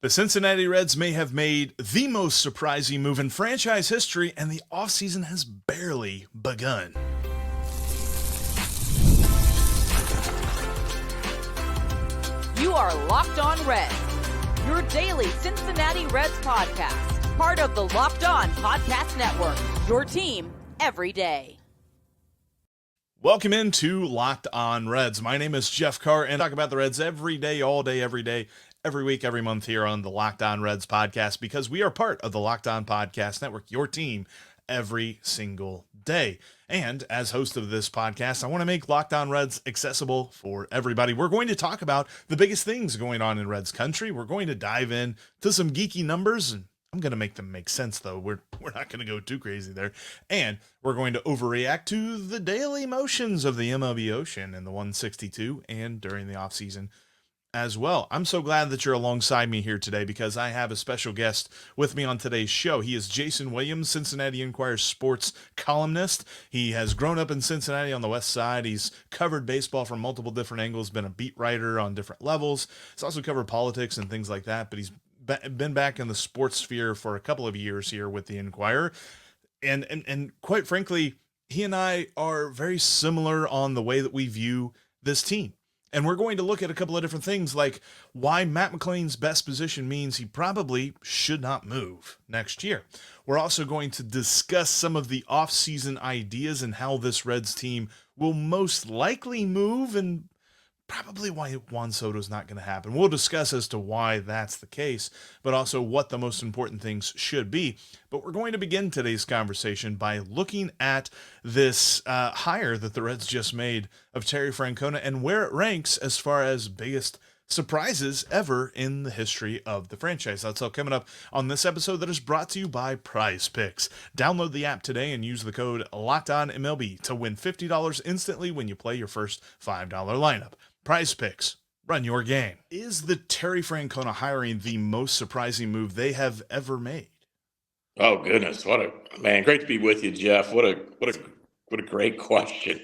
The Cincinnati Reds may have made the most surprising move in franchise history, and the offseason has barely begun. You are Locked On Reds, your daily Cincinnati Reds podcast, part of the Locked On Podcast Network, your team every day. Welcome into Locked On Reds. My name is Jeff Carr, and I talk about the Reds every day, all day, every day, every week, every month here on the Locked On Reds podcast, because we are part of the Locked On Podcast Network, your team every single day. And as host of this podcast, I want to make Locked On Reds accessible for everybody. We're going to talk about the biggest things going on in Reds country. We're going to dive in to some geeky numbers, and I'm going to make them make sense, though. We're not going to go too crazy there. And we're going to overreact to the daily motions of the MLB Ocean in the 162 and during the offseason as well. I'm so glad that you're alongside me here today because I have a special guest with me on today's show. He is Jason Williams, Cincinnati Enquirer sports columnist. He has grown up in Cincinnati on the west side. He's covered baseball from multiple different angles, been a beat writer on different levels. He's also covered politics and things like that, but he's been back in the sports sphere for a couple of years here with the Enquirer. And quite frankly, he and I are very similar on the way that we view this team. And we're going to look at a couple of different things, like why Matt Mclain's best position means he probably should not move next year. We're also going to discuss some of the offseason ideas and how this Reds team will most likely move, and probably why Juan Soto's not going to happen. We'll discuss as to why that's the case, but also what the most important things should be. But we're going to begin today's conversation by looking at this hire that the Reds just made of Terry Francona and where it ranks as far as biggest surprises ever in the history of the franchise. That's all coming up on this episode that is brought to you by PrizePicks. Download the app today and use the code LOCKEDONMLB to win $50 instantly when you play your first $5 lineup. PrizePicks, run your game. Is the Terry Francona hiring the most surprising move they have ever made? Oh goodness, what a man! Great to be with you, Jeff. What a great question.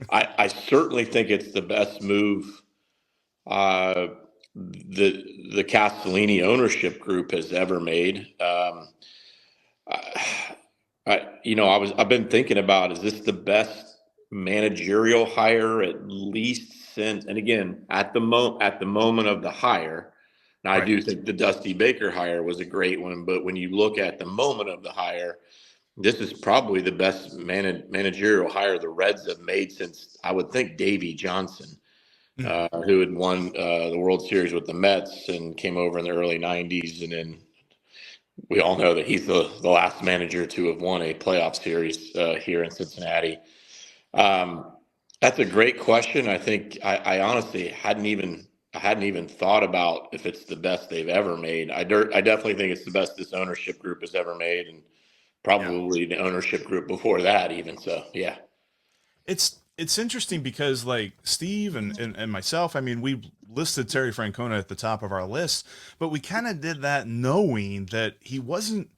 I certainly think it's the best move the Castellini ownership group has ever made. I've been thinking about, is this the best managerial hire at least since, and again, at the moment of the hire. Now, right. I do think the Dusty Baker hire was a great one, but when you look at the moment of the hire, this is probably the best managerial hire the Reds have made since, I would think, Davey Johnson, who had won the World Series with the Mets and came over in the early 90s. And then we all know that he's the last manager to have won a playoff series here in Cincinnati. That's a great question. I think I honestly hadn't even thought about if it's the best they've ever made. I definitely think it's the best this ownership group has ever made, and probably the ownership group before that even. So, yeah. It's interesting because, like, Steve and myself, I mean, we listed Terry Francona at the top of our list, but we kind of did that knowing that he wasn't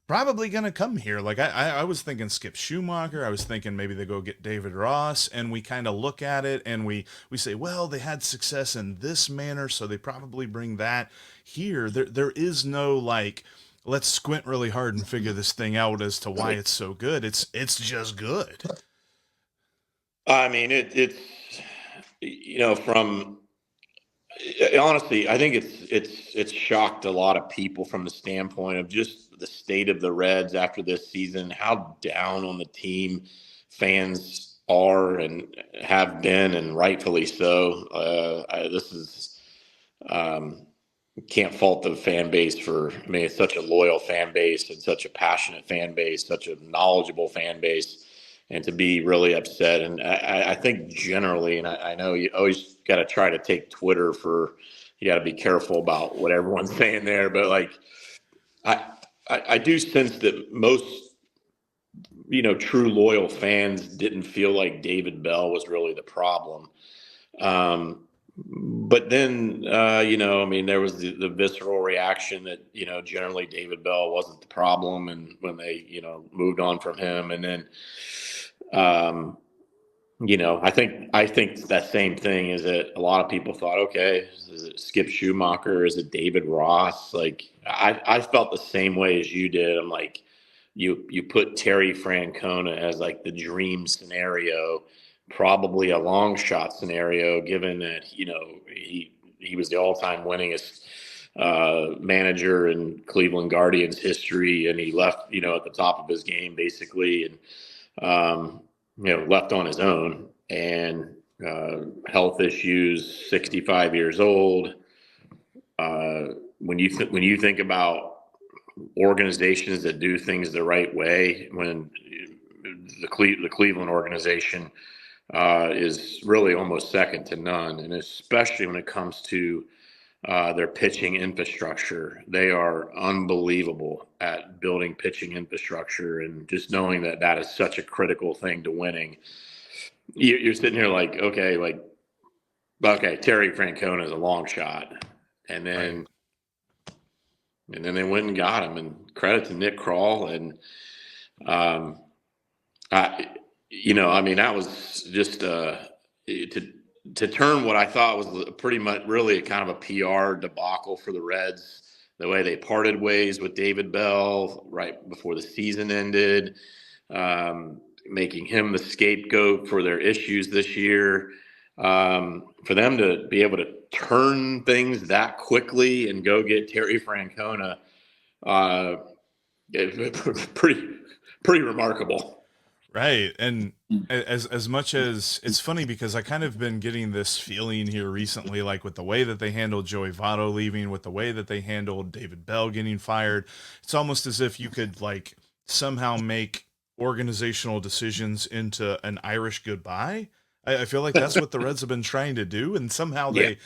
probably going to come here. Like, I was thinking Skip Schumacher. I was thinking maybe they go get David Ross, and we kind of look at it and we say, well, they had success in this manner, so they probably bring that here. There is no, like, let's squint really hard and figure this thing out as to why it's so good. It's just good. I mean, it's honestly, I think it's shocked a lot of people from the standpoint of just the state of the Reds after this season, how down on the team fans are and have been, and rightfully so. Can't fault the fan base for, I mean, it's such a loyal fan base and such a passionate fan base, such a knowledgeable fan base. And to be really upset. And I think generally, and I know you always got to try to take Twitter you got to be careful about what everyone's saying there. But, like, I do sense that most, true loyal fans didn't feel like David Bell was really the problem. But then, there was the visceral reaction that, generally David Bell wasn't the problem. And when they, moved on from him, and then, I think that same thing is that a lot of people thought, okay, is it Skip Schumacher? Is it David Ross? Like I felt the same way as you did. I'm like, you put Terry Francona as like the dream scenario, probably a long shot scenario, given that he was the all-time winningest manager in Cleveland Guardians history, and he left at the top of his game basically, and left on his own, and health issues, 65 years old. When you think about organizations that do things the right way, when the Cleveland organization is really almost second to none, and especially when it comes to their pitching infrastructure. They are unbelievable at building pitching infrastructure, and just knowing that is such a critical thing to winning. You're sitting here like, okay, Terry Francona is a long shot, and then they went and got him. And credit to Nick Kroll, and that was just to turn what I thought was pretty much really kind of a PR debacle for the Reds, the way they parted ways with David Bell right before the season ended, making him the scapegoat for their issues this year. For them to be able to turn things that quickly and go get Terry Francona, pretty remarkable. Right. And as much as it's funny, because I kind of been getting this feeling here recently, like with the way that they handled Joey Votto leaving, with the way that they handled David Bell getting fired, it's almost as if you could like somehow make organizational decisions into an Irish goodbye. I feel like that's what the Reds have been trying to do. And somehow they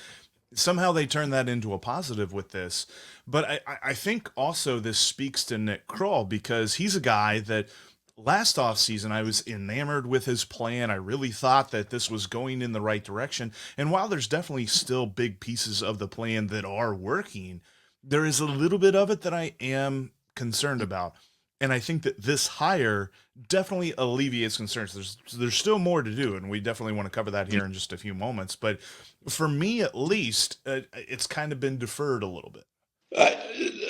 turn that into a positive with this. But I think also this speaks to Nick Kroll, because he's a guy that last offseason, I was enamored with his plan. I really thought that this was going in the right direction. And while there's definitely still big pieces of the plan that are working, there is a little bit of it that I am concerned about. And I think that this hire definitely alleviates concerns. There's still more to do, and we definitely want to cover that here in just a few moments. But for me, at least, it's kind of been deferred a little bit.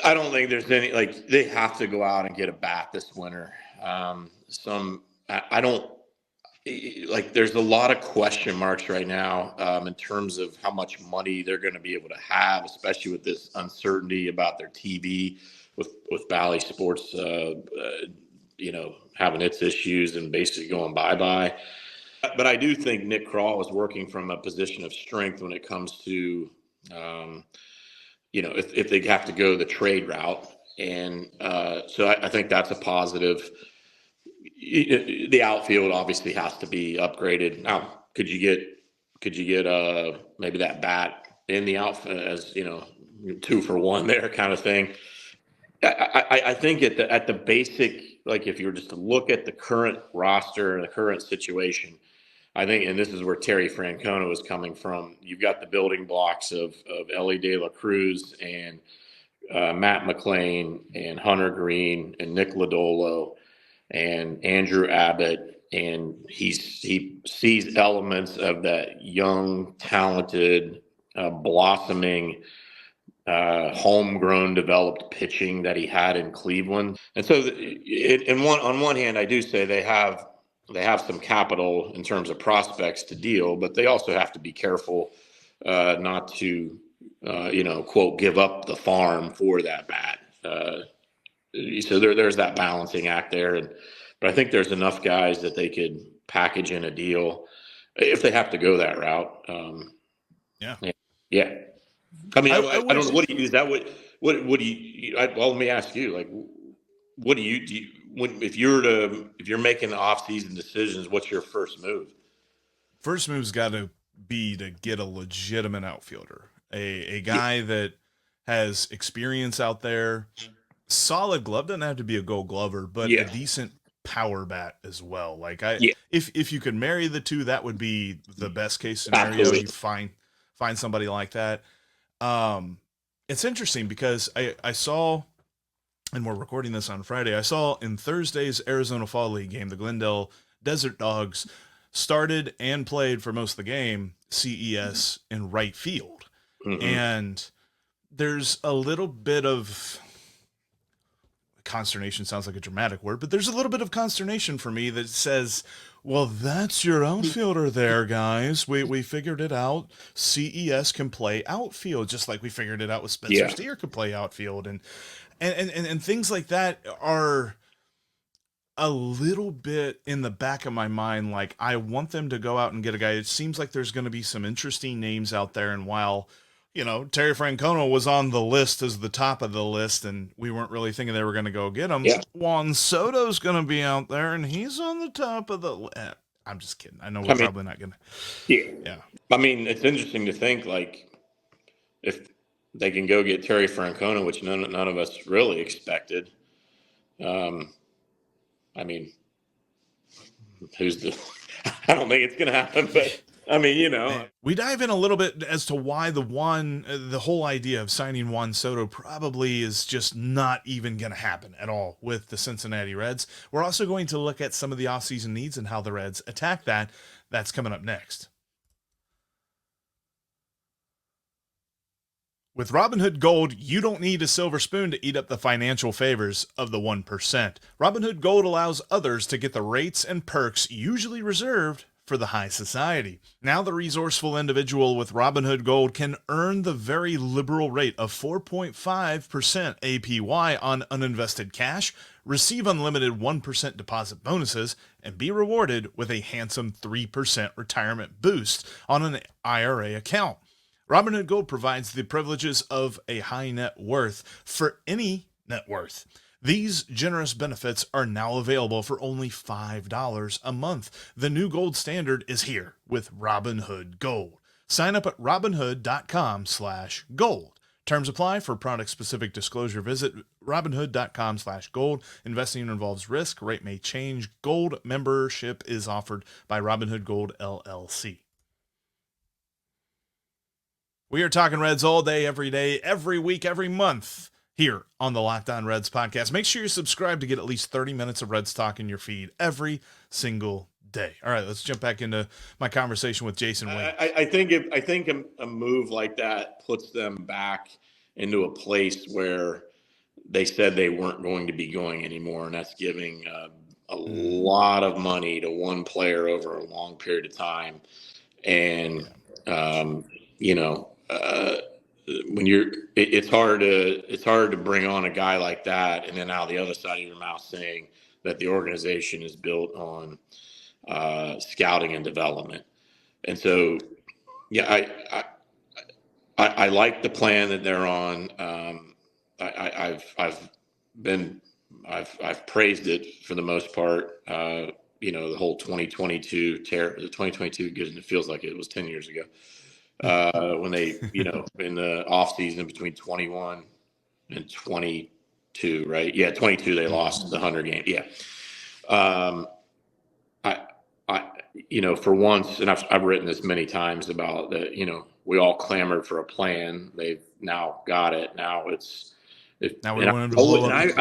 I don't think there's any, like, they have to go out and get a bat this winter. I don't like, there's a lot of question marks right now in terms of how much money they're going to be able to have, especially with this uncertainty about their TV with Bally Sports, having its issues and basically going bye-bye. But I do think Nick Kroll is working from a position of strength when it comes to, if they have to go the trade route. And so I think that's a positive. The outfield obviously has to be upgraded. Now, could you get maybe that bat in the outfield as 2-for-1 there kind of thing? I think at the basic, like, if you were just to look at the current roster and the current situation, I think, and this is where Terry Francona was coming from, you've got the building blocks of Ellie De La Cruz and Matt Mclain and Hunter Green and Nick Lodolo and Andrew Abbott, and he sees elements of that young, talented, blossoming, homegrown, developed pitching that he had in Cleveland. And so, on one hand, I do say they have some capital in terms of prospects to deal, but they also have to be careful not to, quote, give up the farm for that bat. So there's that balancing act there, but I think there's enough guys that they could package in a deal if they have to go that route. Yeah. I mean, I don't know. What do you do? Is that what do you? Well, let me ask you. Like, what do you if you're making the off-season decisions? What's your first move? First move's got to be to get a legitimate outfielder, a guy that has experience out there. Solid glove, doesn't have to be a Gold Glover, but a decent power bat as well. Like if you could marry the two, that would be the best case scenario. Absolutely. You find somebody like that. It's interesting because I saw, and we're recording this on Friday, I saw in Thursday's Arizona Fall League game, the Glendale Desert Dogs started and played for most of the game CES in right field. Mm-hmm. And there's a little bit of consternation, sounds like a dramatic word, but there's a little bit of consternation for me that says, well, that's your outfielder there, guys. We figured it out. CES can play outfield, just like we figured it out with Spencer Steer could play outfield. And things like that are a little bit in the back of my mind. Like, I want them to go out and get a guy. It seems like there's going to be some interesting names out there. And while, you know, Terry Francona was on the list as the top of the list, and we weren't really thinking they were going to go get him, Juan Soto's going to be out there, and he's on the top of the list. I'm just kidding. I know we're probably not going to. Yeah. I mean, it's interesting to think, like, if they can go get Terry Francona, which none of us really expected. I mean, I don't think it's going to happen, but I mean, you know. We dive in a little bit as to why the whole idea of signing Juan Soto probably is just not even going to happen at all with the Cincinnati Reds. We're also going to look at some of the offseason needs and how the Reds attack that. That's coming up next. With Robinhood Gold, you don't need a silver spoon to eat up the financial favors of the 1%. Robinhood Gold allows others to get the rates and perks usually reserved for the high society. Now the resourceful individual with Robinhood Gold can earn the very liberal rate of 4.5% APY on uninvested cash, receive unlimited 1% deposit bonuses, and be rewarded with a handsome 3% retirement boost on an IRA account. Robinhood Gold provides the privileges of a high net worth for any net worth. These generous benefits are now available for only $5 a month. The new gold standard is here with Robinhood Gold. Sign up at robinhood.com/gold. Terms apply. For product-specific disclosure, visit robinhood.com/gold. Investing involves risk. Rate may change. Gold membership is offered by Robinhood Gold, LLC. We are talking Reds all day, every week, every month here on the Locked On Reds podcast. Make sure you subscribe to get at least 30 minutes of Reds talk in your feed every single day. All right, let's jump back into my conversation with Jason Wade. I think a move like that puts them back into a place where they said they weren't going to be going anymore, and that's giving a lot of money to one player over a long period of time. And you know, when it's hard to bring on a guy like that, and then out the other side of your mouth saying that the organization is built on scouting and development. And so, yeah, I like the plan that they're on. I've praised it for the most part. You know, the whole 2022 the 2022 good, and it feels like it was 10 years ago. When they, you know, in the offseason between 21 and 22, right? Yeah, 22, they lost the 100 game. Yeah. You know, for once, and I've written this many times about that, you know, we all clamored for a plan. They've now got it. Now now we want to blow up.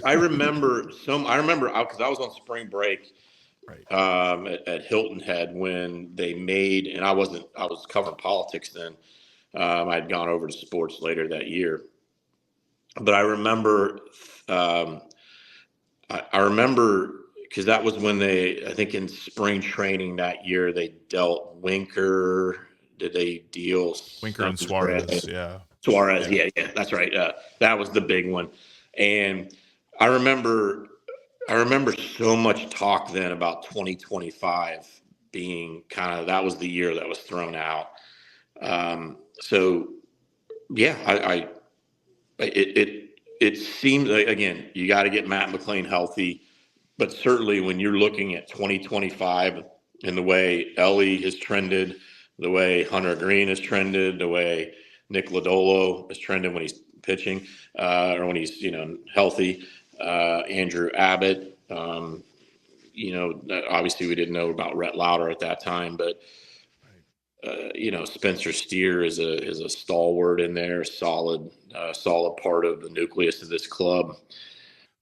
I remember because I was on spring break. Right. At Hilton Head when they made, and I was covering politics then. I'd gone over to sports later that year, but I remember because that was when I think in spring training that year, they dealt Winker. Did they deal Winker and Suarez? Yeah. Suarez. Yeah, that's right. That was the big one. And I remember so much talk then about 2025 being that was the year that was thrown out. So yeah, it seems like, again, you got to get Matt Mclain healthy, but certainly when you're looking at 2025 and the way Ellie has trended, the way Hunter Green has trended, the way Nick Lodolo has trended when he's pitching, or when he's, you know, healthy, Andrew Abbott, you know, obviously we didn't know about Rhett Lauder at that time, but you know, Spencer Steer is a stalwart in there, solid part of the nucleus of this club.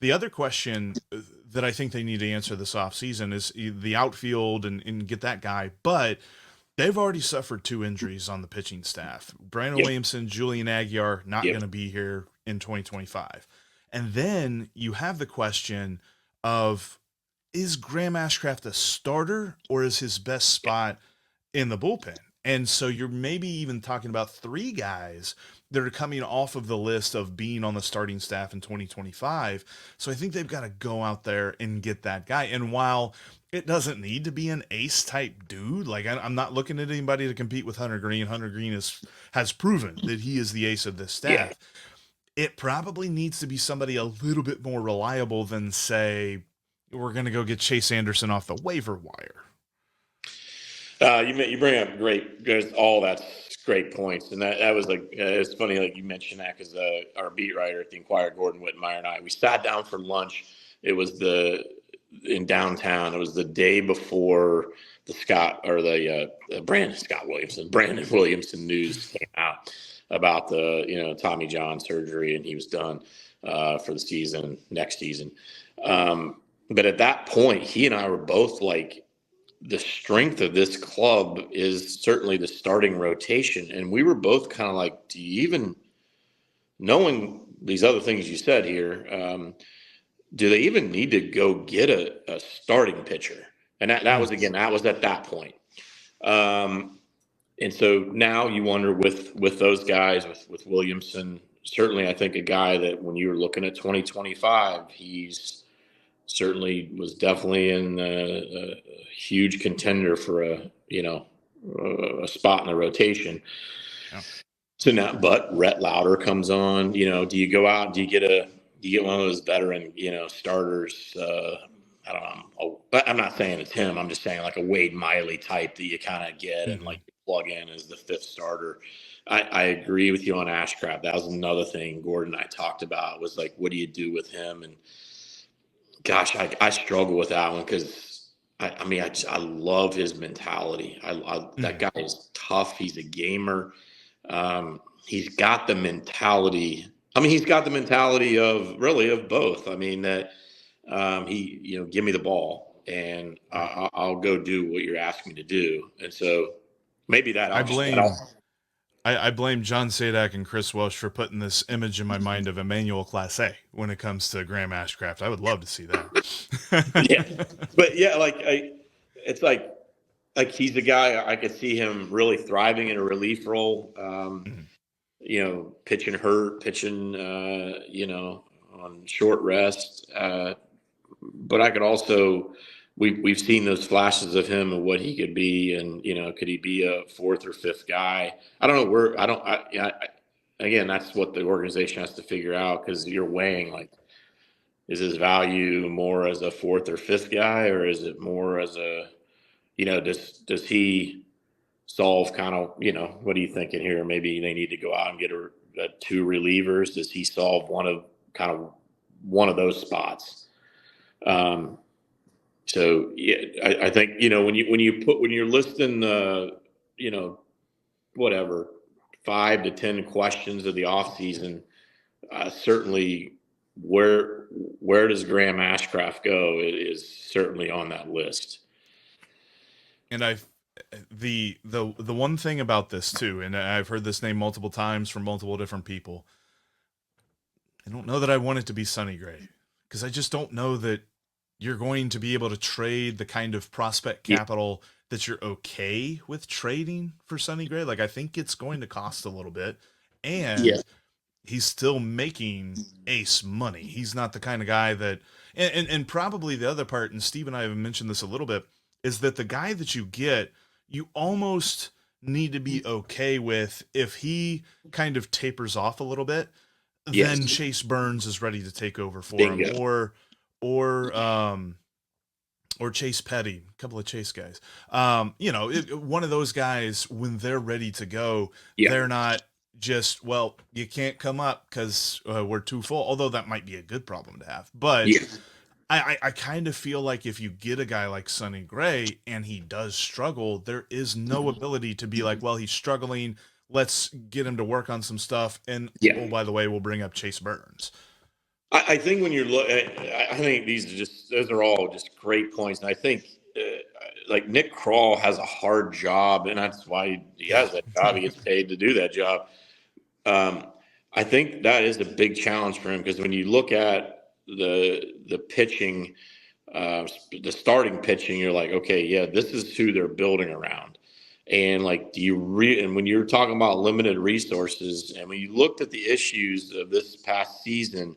The other question that I think they need to answer this offseason is the outfield and get that guy. But they've already suffered 2 injuries on the pitching staff. Brandon Yep. Williamson, Julian Aguiar, not Yep. going to be here in 2025. And then you have the question of, is Graham Ashcraft a starter or is his best spot in the bullpen? And so you're maybe even talking about 3 guys that are coming off of the list of being on the starting staff in 2025. So I think they've got to go out there and get that guy. And while it doesn't need to be an ace type dude, like I'm not looking at anybody to compete with Hunter Green. Hunter Green has proven that he is the ace of this staff. It probably needs to be somebody a little bit more reliable than, say, we're going to go get Chase Anderson off the waiver wire. You bring up all that's great points, and that was like it's funny, like you mentioned that because our beat writer at the Enquirer, Gordon Whitmire, and I, we sat down for lunch. It was in downtown. It was the day before the Brandon Williamson news came out about the Tommy John surgery, and he was done for the next season. But at that point, he and I were both like, the strength of this club is certainly the starting rotation. And we were both kind of like, do you even, knowing these other things you said here, do they even need to go get a starting pitcher? And that was at that point. And so now you wonder with those guys, with Williamson, certainly I think a guy that when you were looking at 2025, he's certainly was definitely in a huge contender for a spot in the rotation. Yeah. So now, but Rhett Lauder comes on. Do you go out? Do you get one of those veteran starters? I don't know. I'm not saying it's him. I'm just saying like a Wade Miley type that you kind of get and like plug in as the 5th starter. I agree with you on Ashcraft. That was another thing Gordon and I talked about, was like, what do you do with him? And gosh, I struggle with that one because I love his mentality. That guy is tough. He's a gamer. He's got the mentality. He's got the mentality of both. That give me the ball and I'll go do what you're asking me to do. And so maybe that I blame John Sadak and Chris Welsh for putting this image in my mind of Emmanuel Clase when it comes to Graham Ashcraft. I would love to see that. Yeah, but yeah, it's like he's a guy I could see him really thriving in a relief role. Pitching on short rest. But I could also. We've seen those flashes of him and what he could be, and could he be a 4th or 5th guy? I don't know. Again, that's what the organization has to figure out, because you're weighing like, is his value more as a 4th or 5th guy, or is it more as a, does he solve kind of, what are you thinking here? Maybe they need to go out and get a 2 relievers. Does he solve one of those spots? So yeah, I think when you're listing whatever 5 to 10 questions of the offseason, certainly where does Graham Ashcraft go? It is certainly on that list. And the one thing about this too, and I've heard this name multiple times from multiple different people. I don't know that I want it to be Sonny Gray, because I just don't know that you're going to be able to trade the kind of prospect capital that you're okay with trading for Sonny Gray. Like, I think it's going to cost a little bit, and he's still making ace money. He's not the kind of guy that, and probably the other part, and Steve and I have mentioned this a little bit, is that the guy that you get, you almost need to be okay with if he kind of tapers off a little bit, then Chase Burns is ready to take over for him, or Chase Petty, a couple of Chase guys. One of those guys, when they're ready to go, they're not just, well, you can't come up because we're too full, although that might be a good problem to have. But I kind of feel like if you get a guy like Sonny Gray and he does struggle, there is no ability to be like, well, he's struggling, let's get him to work on some stuff, and oh, by the way, we'll bring up Chase Burns. I think when you're I think those are all just great points. And I think like Nick Kroll has a hard job, and that's why he has that job. He gets paid to do that job. I think that is a big challenge for him, because when you look at the pitching, the starting pitching, you're like, okay, yeah, this is who they're building around. And like, and when you're talking about limited resources, and when you looked at the issues of this past season,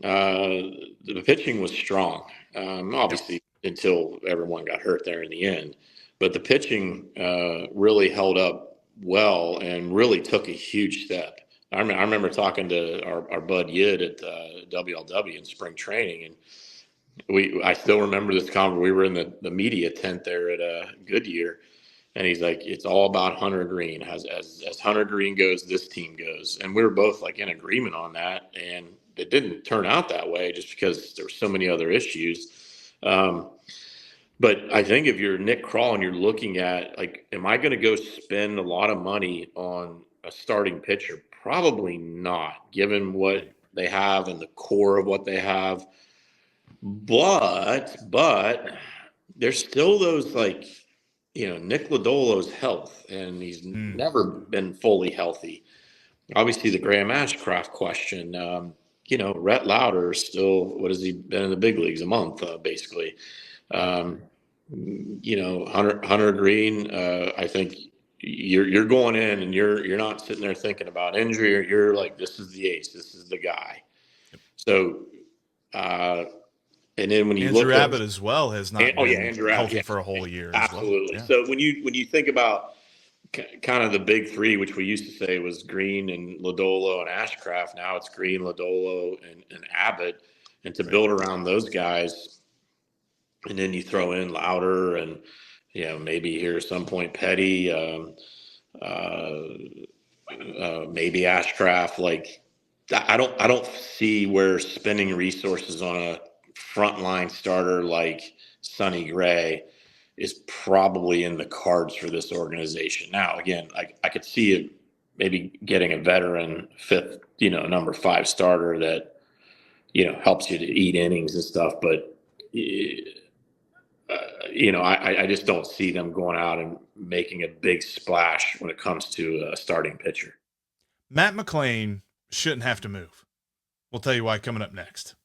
the pitching was strong, obviously until everyone got hurt there in the end. But the pitching really held up well and really took a huge step. I remember talking to our bud Yid at WLW in spring training, and I still remember this conversation. We were in the media tent there at Goodyear, and he's like, "It's all about Hunter Green. As Hunter Green goes, this team goes." And we were both like in agreement on that, and it didn't turn out that way just because there were so many other issues. But I think if you're Nick Kroll and you're looking at, like, am I going to go spend a lot of money on a starting pitcher? Probably not, given what they have and the core of what they have. But there's still those, like, Nick Lodolo's health, and he's never been fully healthy. Obviously, the Graham Ashcraft question. Rhett Lauder is still, what has he been in the big leagues? A month, basically. Hunter Green. I think you're going in and you're not sitting there thinking about injury. You're like, this is the ace. This is the guy. So, and then when you Andrew look Abbott as well has not been Andrew healthy Abbott, for a whole year. Absolutely. As well. So when you think about kind of the big three, which we used to say was Green and Lodolo and Ashcraft, now it's Green, Lodolo, and Abbott, and to build around those guys, and then you throw in Lauder and maybe here at some point Petty, maybe Ashcraft. Like, I don't see where spending resources on a frontline starter like Sonny Gray is probably in the cards for this organization. Now, again, I could see it maybe getting a veteran fifth, number 5 starter that, helps you to eat innings and stuff. But, I just don't see them going out and making a big splash when it comes to a starting pitcher. Matt Mclain shouldn't have to move. We'll tell you why coming up next.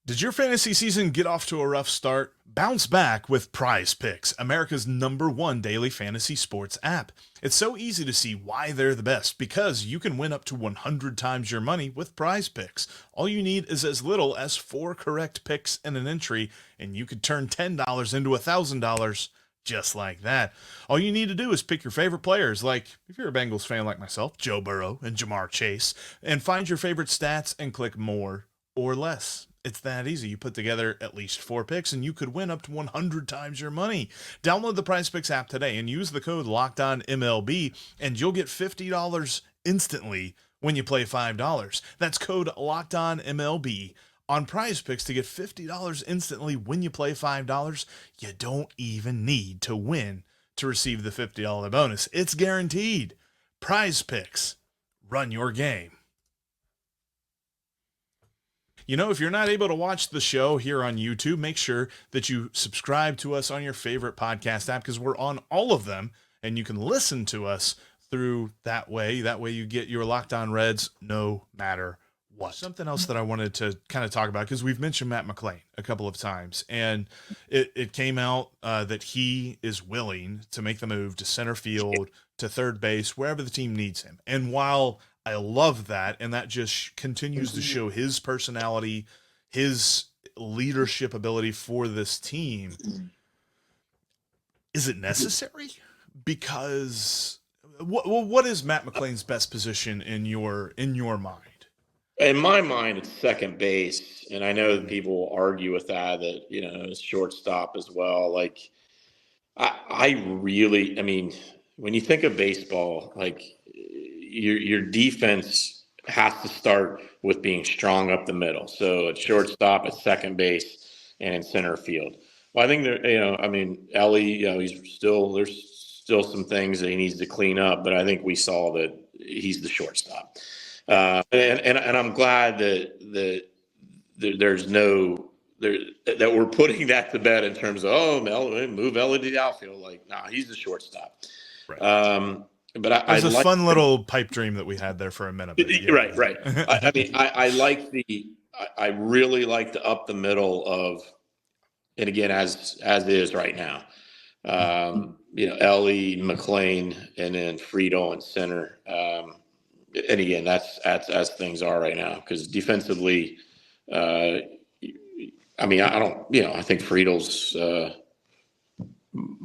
Did your fantasy season get off to a rough start? Bounce back with PrizePicks, America's #1 daily fantasy sports app. It's so easy to see why they're the best, because you can win up to 100 times your money with PrizePicks. All you need is as little as 4 correct picks in an entry, and you could turn $10 into $1,000 just like that. All you need to do is pick your favorite players, like, if you're a Bengals fan like myself, Joe Burrow and Jamar Chase, and find your favorite stats and click more or less. It's that easy. You put together at least 4 picks and you could win up to 100 times your money. Download the PrizePicks app today and use the code LOCKEDONMLB and you'll get $50 instantly when you play $5. That's code LOCKEDONMLB on PrizePicks to get $50 instantly when you play $5. You don't even need to win to receive the $50 bonus. It's guaranteed. PrizePicks. Run your game. If you're not able to watch the show here on YouTube, make sure that you subscribe to us on your favorite podcast app, because we're on all of them, and you can listen to us through that way. That way you get your Locked On Reds no matter what. Something else that I wanted to kind of talk about, because we've mentioned Matt Mclain a couple of times, and it came out that he is willing to make the move to center field, to third base, wherever the team needs him. And while I love that, and that just continues to show his personality, his leadership ability for this team, is it necessary? Because what is Matt McLain's best position in your mind? In my mind, it's second base, and I know that people will argue with that it's shortstop as well. Like, I mean, when you think of baseball, like, your defense has to start with being strong up the middle. So at shortstop, at second base, and in center field. Well, I think Ellie, there's still some things that he needs to clean up, but I think we saw that he's the shortstop. And I'm glad that there's no that we're putting that to bed in terms of move Ellie to the outfield. Like, nah, he's the shortstop. Right. But it was a fun little pipe dream that we had there for a minute. Yeah. Right. I mean, I really like the up the middle of, and again, as is right now. Ellie, Mclain, and then Friedel in center. And again, that's as things are right now, because defensively, I think Friedel's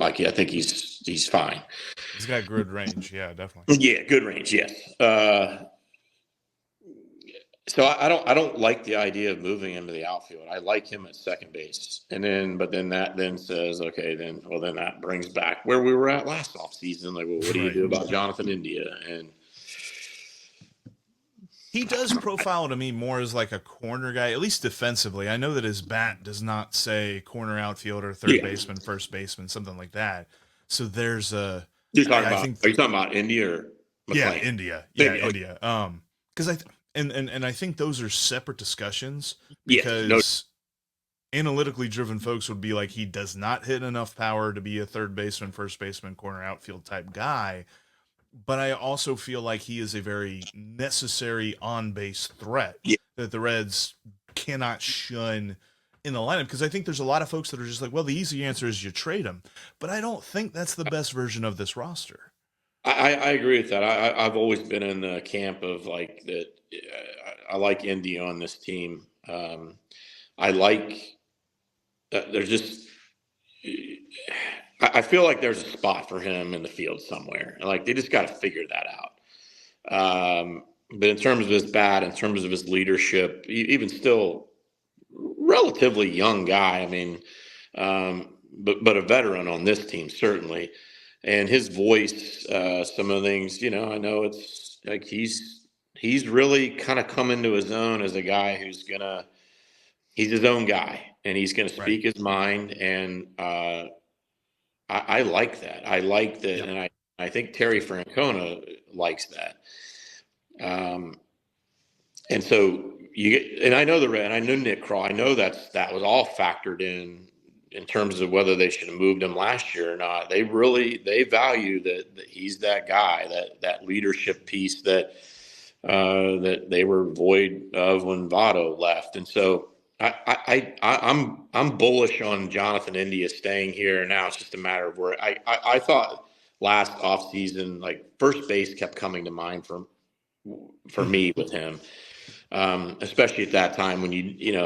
I think he's fine. He's got good range, yeah, definitely. Yeah, good range, yes. So I don't like the idea of moving him to the outfield. I like him at second base, but then that says, okay, then that brings back where we were at last offseason. Like, well, what do you do about Jonathan India? And he does profile to me more as like a corner guy, at least defensively. I know that his bat does not say corner outfielder, third baseman, first baseman, something like that. So there's a. Are you talking about India or McLean? Yeah, India. Yeah, India. Because I think those are separate discussions, because analytically driven folks would be like, he does not hit enough power to be a third baseman, first baseman, corner outfield type guy. But I also feel like he is a very necessary on-base threat that the Reds cannot shun in the lineup, because I think there's a lot of folks that are just like, well, the easy answer is you trade him. But I don't think that's the best version of this roster. I agree with that. I've always been in the camp of like that. I like Indy on this team. I like there's just. I feel like there's a spot for him in the field somewhere. Like, they just got to figure that out. But in terms of his bat, in terms of his leadership, even still relatively young guy. I mean, but a veteran on this team certainly. And his voice, some of the things, I know it's like he's really kind of come into his own as a guy he's his own guy, and he's going to speak his mind. And I like that. I like that. Yep. And I think Terry Francona likes that. And so and I know and I know Nick Kroll, I know that was all factored in terms of whether they should have moved him last year or not. They value that he's that guy, that leadership piece that they were void of when Votto left. And so I'm bullish on Jonathan India staying here. And now it's just a matter of where I thought last offseason, like, first base kept coming to mind for me with him. Especially at that time when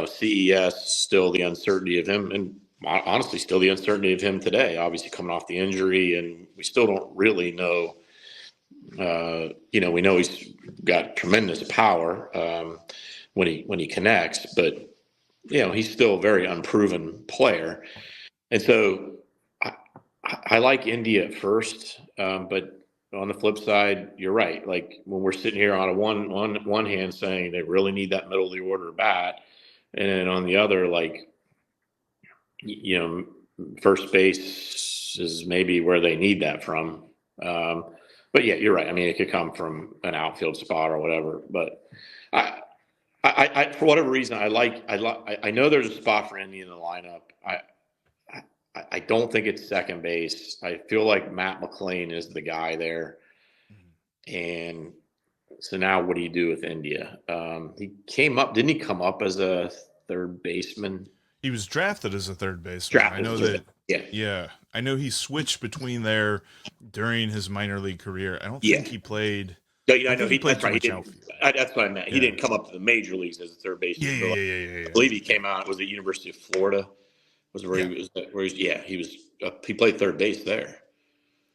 CES, still the uncertainty of him, and honestly still the uncertainty of him today, obviously coming off the injury, and we still don't really know. We know he's got tremendous power when he connects, but he's still a very unproven player. And so I like India at first, but on the flip side, you're right. Like, when we're sitting here on one hand saying they really need that middle of the order bat, and then on the other, like, first base is maybe where they need that from. But yeah, you're right. I mean, it could come from an outfield spot or whatever. But I for whatever reason, I know there's a spot for Indy in the lineup. I don't think it's second base. I feel like Matt Mclain is the guy there. And so now what do you do with India? He came up, didn't he come up as a third baseman? He was drafted as a third baseman. I know that. Yeah. I know he switched between there during his minor league career. I don't think he played. No, I know he played. That's what I meant. He didn't come up to the major leagues as a third baseman. Yeah. I believe he came out. Was at University of Florida. Was where he was. He played third base there.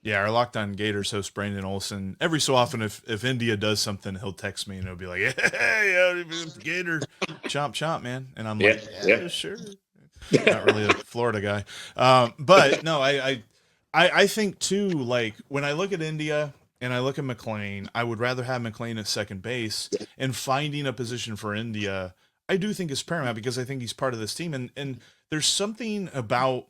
Yeah, our Locked On Gators host Brandon Olson, every so often, if India does something, he'll text me and he'll be like, "Hey, Gator, chomp, man," and I'm like, "Yeah, sure." Not really a Florida guy, but no, I think too. Like, when I look at India and I look at Mclain, I would rather have Mclain at second base, and finding a position for India, I do think is paramount, because I think he's part of this team, and there's something about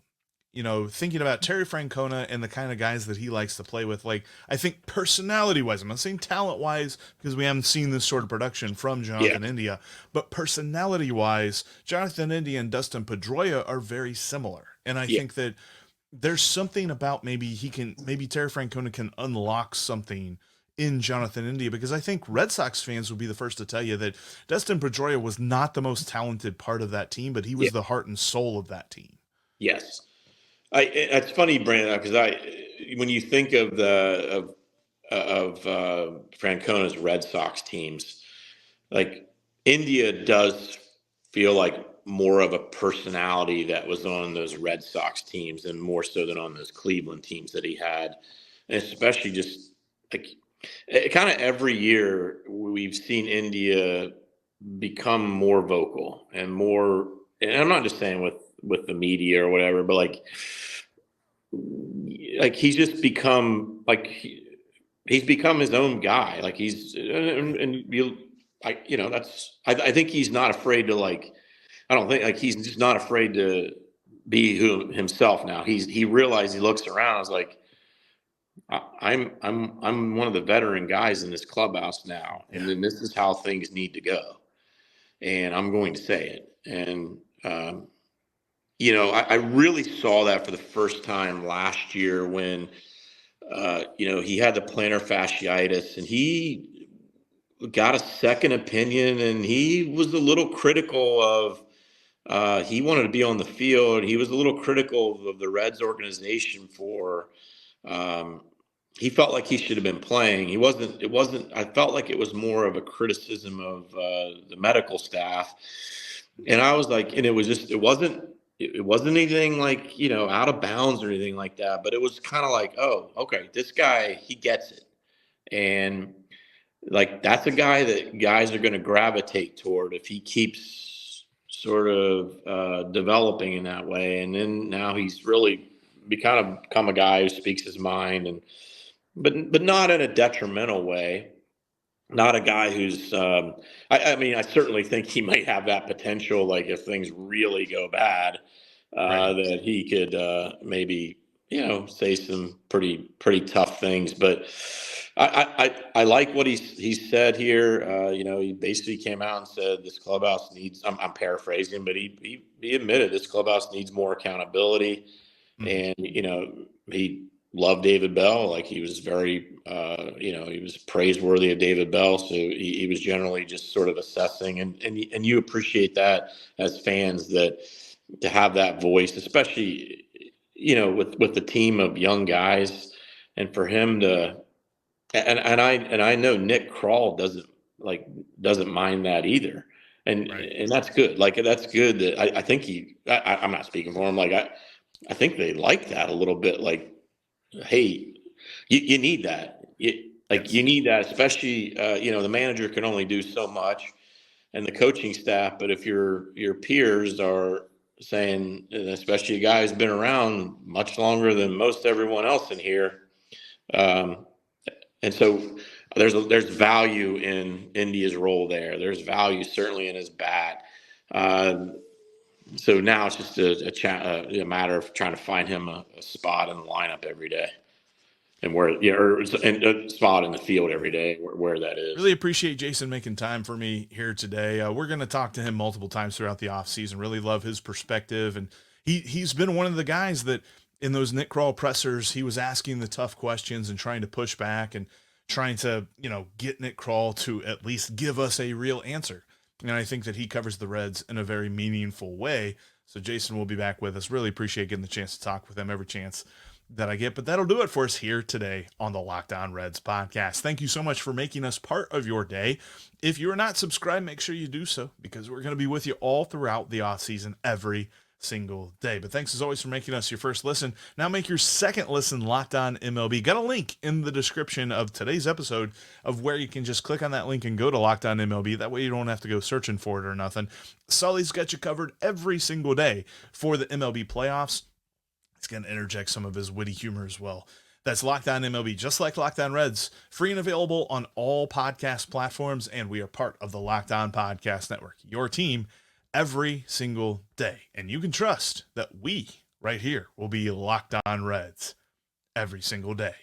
thinking about Terry Francona and the kind of guys that he likes to play with, like, I think personality-wise, I'm not saying talent-wise, because we haven't seen this sort of production from Jonathan India, but personality-wise, Jonathan India and Dustin Pedroia are very similar. And I think that there's something about maybe Terry Francona can unlock something in Jonathan India, because I think Red Sox fans would be the first to tell you that Dustin Pedroia was not the most talented part of that team, but he was the heart and soul of that team. Yes. It's funny, Brandon, because when you think of Francona's Red Sox teams, like India does feel like more of a personality that was on those Red Sox teams, and more so than on those Cleveland teams that he had, and especially just like kind of every year we've seen India become more vocal and more. And I'm not just saying with the media or whatever, but like he's just become he's become his own guy. Like he's I think he's not afraid to I don't think he's just not afraid to be himself now. He realized, he looks around, is like, I'm one of the veteran guys in this clubhouse now, and then this is how things need to go, and I'm going to say it. And I really saw that for the first time last year when he had the plantar fasciitis, and he got a second opinion, and he was a little critical of. He wanted to be on the field. He was a little critical of the Reds organization for. He felt like he should have been playing. He wasn't. It wasn't. I felt like it was more of a criticism of the medical staff, and I was like, and it was just. It wasn't anything like out of bounds or anything like that. But it was kind of like, oh, okay, this guy, he gets it, and that's a guy that guys are going to gravitate toward if he keeps sort of developing in that way. And then now he's really become a guy who speaks his mind, but not in a detrimental way. Not a guy who's I certainly think he might have that potential, like if things really go bad, that he could maybe say some pretty tough things. But I like what he said here. He basically came out and said this clubhouse needs. I'm paraphrasing, but he admitted this clubhouse needs more accountability, and he loved David Bell. Like he was very, he was praiseworthy of David Bell. So he was generally just sort of assessing, and you appreciate that as fans, that to have that voice, especially with the team of young guys, and for him to. And I know Nick Kroll doesn't mind that either, and that's good. That's good. That I think I'm not speaking for him. I think they like that a little bit. Hey, you need that. You need that, especially the manager can only do so much, and the coaching staff. But if your peers are saying, especially a guy who's been around much longer than most everyone else in here. And so there's value in India's role there. There's value certainly in his bat. So now it's just a matter of trying to find him a spot in the lineup every day, and a spot in the field every day where that is. Really appreciate Jason making time for me here today. We're going to talk to him multiple times throughout the offseason. Really love his perspective, and he's been one of the guys that, in those Nick Kroll pressers, he was asking the tough questions and trying to push back and trying to, get Nick Kroll to at least give us a real answer. And I think that he covers the Reds in a very meaningful way. So Jason will be back with us. Really appreciate getting the chance to talk with him every chance that I get. But that'll do it for us here today on the Locked On Reds podcast. Thank you so much for making us part of your day. If you're not subscribed, make sure you do so, because we're going to be with you all throughout the offseason every single day. But thanks as always for making us your first listen. Now make your second listen Locked On MLB. Got a link in the description of today's episode of where you can just click on that link and go to Locked On MLB. That way you don't have to go searching for it or nothing. Sully's got you covered every single day for the MLB playoffs. He's going to interject some of his witty humor as well. That's Locked On MLB, just like Locked On Reds, free and available on all podcast platforms, and we are part of the Locked On Podcast Network, your team every single day. And you can trust that we right here. We'll be Locked On Reds every single day.